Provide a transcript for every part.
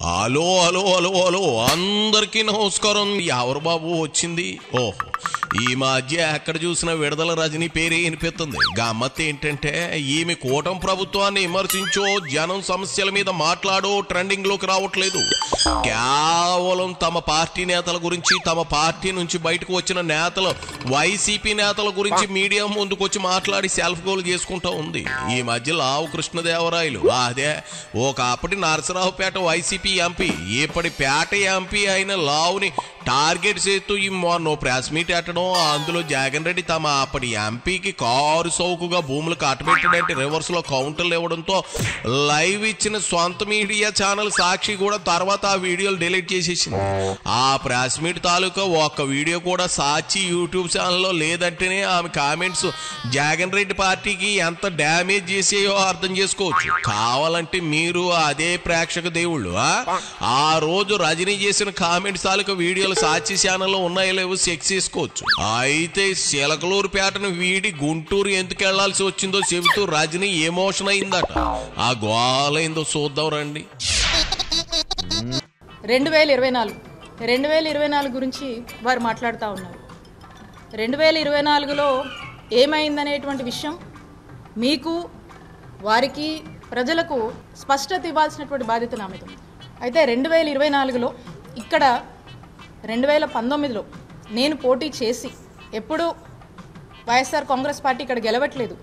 Hello hello hello hello అందరికీ నమస్కారం. ఎవరు బాబు వచ్చింది? ఓహో, ఈ మధ్య ఎక్కడ చూసినా విడుదల రజనీ పేరే వినిపిస్తుంది. గమ్మత్ ఏంటంటే ఈమె కూటమి ప్రభుత్వాన్ని విమర్శించో జనం సమస్యల మీద మాట్లాడో ట్రెండింగ్ లోకి రావట్లేదు. కేవలం తమ పార్టీ నేతల గురించి, తమ పార్టీ నుంచి బయటకు వచ్చిన నేతలు, వైసీపీ నేతల గురించి మీడియా ముందుకు వచ్చి మాట్లాడి సెల్ఫ్ గోల్ చేసుకుంటా ఉంది. ఈ మధ్య లావు కృష్ణదేవరాయలు, అదే ఒకప్పటి నరసరావుపేట వైసీపీ ఎంపీ, ఇప్పటి పేట ఎంపీ అయిన లావుని టార్గెట్ చేస్తూ ఈ మొన్న ప్రెస్ మీట్ పెట్టడం, అందులో జగన్ రెడ్డి తమ అప్పటి ఎంపీకి కారు సౌకుగా భూములు కట్టబెట్టడంటే రివర్స్ లో కౌంటర్లు ఇవ్వడంతో లైవ్ ఇచ్చిన సొంత మీడియా ఛానల్ సాక్షి కూడా తర్వాత ఆ వీడియోలు డిలీట్ చేసేసింది. ఆ ప్రెస్ మీట్ తాలూకా ఒక్క వీడియో కూడా సాక్షి యూట్యూబ్ ఛానల్లో లేదంటేనే ఆమె కామెంట్స్ జగన్ రెడ్డి పార్టీకి ఎంత డ్యామేజ్ చేసేయో అర్థం చేసుకోవచ్చు. కావాలంటే మీరు అదే ప్రేక్షక దేవుళ్ళు ఆ రోజు రజనీ చేసిన కామెంట్స్ తాలూకా వీడియోలు సాక్షి ఛానల్లో ఉన్నాయో లేవో చెక్ చేసుకోవచ్చు. అయితే చిలకలూరుపేటను వీడి గుంటూరు ఎందుకు వెళ్లాల్సి వచ్చిందో చెబుతూ రజనీ ఎమోషన్ అయిందట. ఆ గోలైందో చూద్దాం రండి. 2024 గురించి వారు మాట్లాడుతూ ఉన్నారు. 2024లో ఏమైందనేటువంటి విషయం మీకు, వారికి, ప్రజలకు స్పష్టత ఇవ్వాల్సినటువంటి బాధ్యత నా మీద ఉంది. అయితే 2024లో ఇక్కడ 2019లో నేను పోటీ చేసి ఎప్పుడు వైఎస్ఆర్ కాంగ్రెస్ పార్టీ ఇక్కడ గెలవట్లేదు.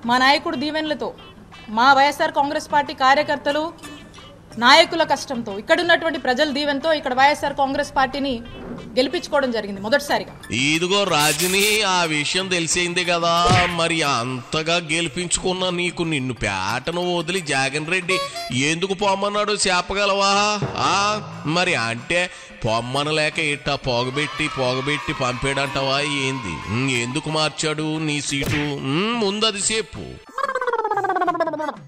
మా నాయకుడు దీవెనలతో, మా వైఎస్ఆర్ కాంగ్రెస్ పార్టీ కార్యకర్తలు నాయకుల కష్టంతో, ఇక్కడ ఉన్నటువంటి ప్రజల దీవెనతో ఇక్కడ వైఎస్ఆర్ కాంగ్రెస్ పార్టీని గెలిపించుకోవడం జరిగింది మొదటిసారిగా. ఇదిగో రజనీ, ఆ విషయం తెలిసింది కదా, మరి అంతగా గెలిపించుకున్న నీకు నిన్ను పేటను వదిలి జగన్ రెడ్డి ఎందుకు పొమ్మన్నాడు చెప్పగలవా? మరి అంటే పొమ్మనలేక ఇట్టా పోగబెట్టి పంపాడంటావా ఏంది? ఎందుకు మార్చాడు నీ సీటు? ముందది చెప్పు.